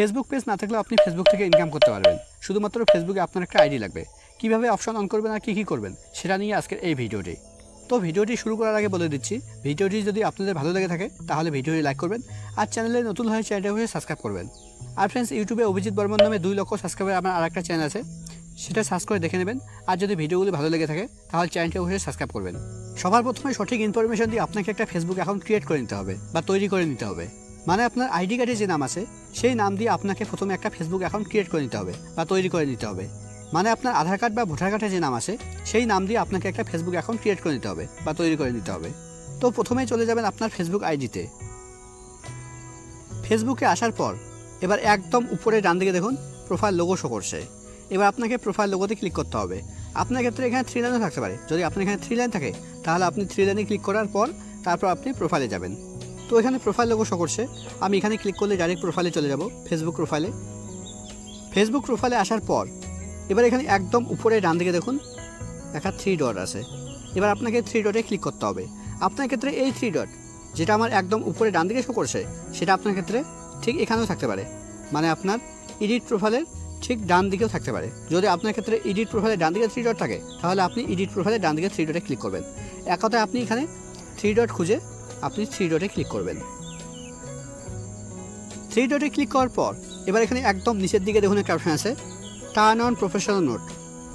Facebook page না থাকলেও আপনি ফেসবুক থেকে ইনকাম করতে পারবেন। শুধুমাত্র ফেসবুকে আপনার একটা আইডি লাগবে। কীভাবে অপশন অন করবেন আর কী করবেন সেটা নিয়ে আজকের এই ভিডিওটি। তো ভিডিওটি শুরু করার আগে বলে দিচ্ছি, ভিডিওটি যদি আপনাদের ভালো লেগে থাকে তাহলে ভিডিওটি লাইক করবেন, আর চ্যানেলে নতুন হয়ে চ্যানেলটি সাবস্ক্রাইব করবেন। আর ফ্রেন্ডস, ইউটিউবে অভিজিৎ বর্মন নামে 2 লক্ষ সাবস্ক্রাইবার আমার আরেকটা চ্যানেল আছে, সেটা সার্চ করে দেখে নেবেন। আর যদি ভিডিওগুলি ভালো লেগে থাকে তাহলে চ্যানেলটি অবশ্যই সাবস্ক্রাইব করবেন। সবার প্রথমে সঠিক ইনফরমেশন দিয়ে আপনাকে একটা ফেসবুক অ্যাকাউন্ট ক্রিয়েট করে নিতে হবে বা তৈরি করে নিতে হবে। মানে আপনার আইডি কার্ডে যে নাম আছে সেই নাম দিয়ে আপনাকে প্রথমে একটা ফেসবুক অ্যাকাউন্ট ক্রিয়েট করে নিতে হবে বা তৈরি করে নিতে হবে। মানে আপনার আধার কার্ড বা ভোটার কার্ডে যে নাম আছে সেই নাম দিয়ে আপনাকে একটা ফেসবুক অ্যাকাউন্ট ক্রিয়েট করে নিতে হবে বা তৈরি করে নিতে হবে। তো প্রথমেই চলে যাবেন আপনার ফেসবুক আইডিতে। ফেসবুকে আসার পর এবার একদম উপরে ডান দিকে দেখুন প্রোফাইল লোগো শো করছে। এবার আপনাকে প্রোফাইল লোগোতে ক্লিক করতে হবে। আপনার ক্ষেত্রে এখানে 3 লাইনও থাকতে পারে। যদি আপনার এখানে 3 লাইন থাকে তাহলে আপনি 3 লাইনে ক্লিক করার পর তারপর আপনি প্রোফাইলে যাবেন। তো এখানে প্রোফাইল লোগো শো করছে, আমি এখানে ক্লিক করলে ডাইরেক্ট প্রোফাইলে চলে যাব, ফেসবুক প্রোফাইলে। ফেসবুক প্রোফাইলে আসার পর এবার এখানে একদম উপরে ডান দিকে দেখুন একটা 3 ডট আছে। এবার আপনাকে 3 ডটে ক্লিক করতে হবে। আপনার ক্ষেত্রে এই 3 ডট যেটা আমার একদম উপরে ডান দিকে শো করছে সেটা আপনার ক্ষেত্রে ঠিক এখানেও থাকতে পারে, মানে আপনার এডিট প্রোফাইলের ঠিক ডান দিকেও থাকতে পারে। যদি আপনার ক্ষেত্রে এডিট প্রোফাইলের ডান দিকে 3 ডট থাকে তাহলে আপনি এডিট প্রোফাইলের ডান দিকে 3 ডটে ক্লিক করবেন। এক কথায় আপনি এখানে 3 ডট খুঁজে আপনি 3 ডটে ক্লিক করবেন। 3 ডটে ক্লিক করার পর এবার এখানে একদম নিচের দিকে দেখুন একটা অপশন আছে, টার্ন অন প্রফেশনাল মোড।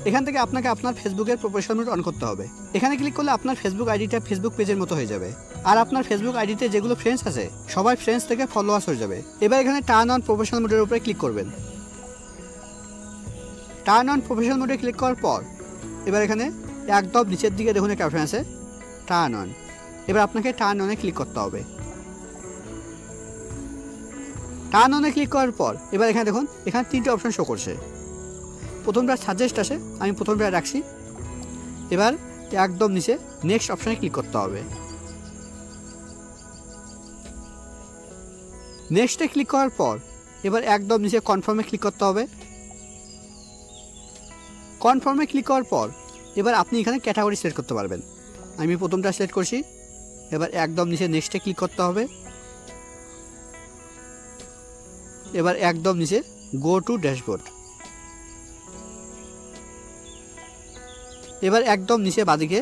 এখান থেকে আপনাকে আপনার ফেসবুকের প্রফেশনাল মোড অন করতে হবে। এখানে ক্লিক করলে আপনার ফেসবুক আইডিটা ফেসবুক পেজের মতো হয়ে যাবে, আর আপনার ফেসবুক আইডিতে যেগুলো ফ্রেন্ডস আছে সবাই ফ্রেন্ডস থেকে ফলোয়ার্স হয়ে যাবে। এবার এখানে টার্ন অন প্রফেশনাল মোডের উপরে ক্লিক করবেন। টার্ন অন প্রফেশনাল মোডে ক্লিক করার পর এবার এখানে একদম নিচের দিকে দেখুন একটা অপশন আছে, টার্ন অন। এবার আপনাকে টার্ন অনে ক্লিক করতে হবে। টার্ন অনে ক্লিক করার পর এবার এখানে দেখুন এখানে 3টে অপশন শো করছে। প্রথমটা সাজেস্ট আছে, আমি প্রথমটা রাখছি। এবার একদম নিচে নেক্সট অপশনে ক্লিক করতে হবে। নেক্সটে ক্লিক করার পর এবার একদম নিচে কনফার্মে ক্লিক করতে হবে। কনফার্মে ক্লিক করার পর এবার আপনি এখানে ক্যাটাগরি সিলেক্ট করতে পারবেন। আমি প্রথমটা সিলেক্ট করছি। এবার একদম নিচে নেক্সটে ক্লিক করতে হবে। এবার একদম নিচে গো টু ড্যাশবোর্ড। এবার একদম নিচে বাদিকে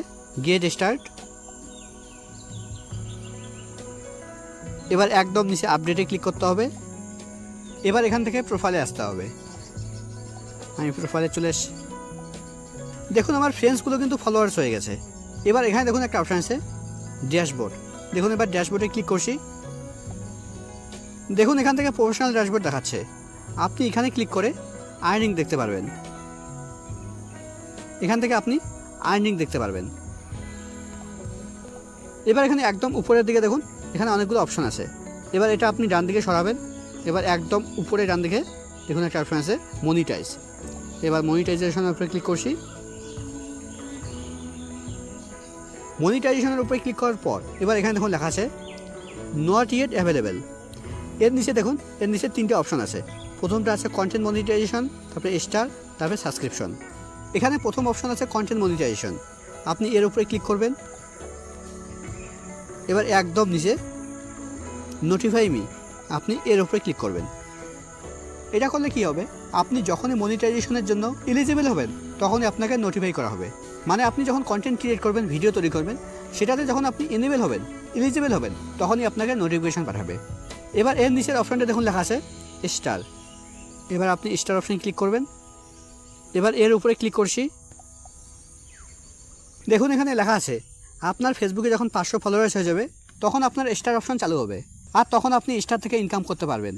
গেট স্টার্ট। এবার একদম নিচে আপডেটে ক্লিক করতে হবে। এবার এখান থেকে প্রোফাইলে আসতে হবে। আমি প্রোফাইলে চলে এসেছি। দেখুন আমার ফ্রেন্ডসগুলো কিন্তু ফলোয়ার্স হয়ে গেছে। এবার এখানে দেখুন একটা অপশান আছে ড্যাশবোর্ড। দেখুন এবার ড্যাশবোর্ডে ক্লিক করছি। দেখুন এখান থেকে প্রফেশনাল ড্যাশবোর্ড দেখাচ্ছে। আপনি এখানে ক্লিক করে আর্নিং দেখতে পারবেন। এখান থেকে আপনি আর্নিং দেখতে পারবেন। এবার এখানে একদম উপরের দিকে দেখুন এখানে অনেকগুলো অপশন আছে। এবার এটা আপনি ডান দিকে সরাবেন। এবার একদম উপরে ডান দিকে দেখুন একটা অপশন আছে মনিটাইজ। এবার মনিটাইজেশনের উপরে ক্লিক করছি। মনিটাইজেশনের উপরে ক্লিক করার পর এবার এখানে দেখুন লেখা আছে নট ইয়েট অ্যাভেলেবেল। এর নিচে দেখুন এর নিচে 3টে অপশন আছে। প্রথমটা আছে কন্টেন্ট মনিটাইজেশন, তারপরে স্টার, তারপরে সাবস্ক্রিপশন। এখানে প্রথম অপশন আছে কন্টেন্ট মনিটাইজেশন, আপনি এর উপরে ক্লিক করবেন। এবার একদম নিচে নোটিফাই মি, আপনি এর উপরে ক্লিক করবেন। এটা করলে কি হবে, আপনি যখনই মনিটাইজেশনের জন্য এলিজিবল হবেন তখনই আপনাকে নোটিফাই করা হবে। মানে আপনি যখন কন্টেন্ট ক্রিয়েট করবেন, ভিডিও তৈরি করবেন, সেটাতে যখন আপনি এনেবল হবেন, এলিজিবল হবেন, তখনই আপনাকে নোটিফিকেশন পাঠাবে। এবার এর নিচের অপশনটা দেখুন লেখা আছে স্টার। এবার আপনি স্টার অপশন ক্লিক করবেন। এবার এর উপরে ক্লিক করছি। দেখুন এখানে লেখা আছে আপনার ফেসবুকে যখন 500 ফলোয়ার্স হয়ে যাবে তখন আপনার স্টার অপশন চালু হবে, আর তখন আপনি স্টার থেকে ইনকাম করতে পারবেন।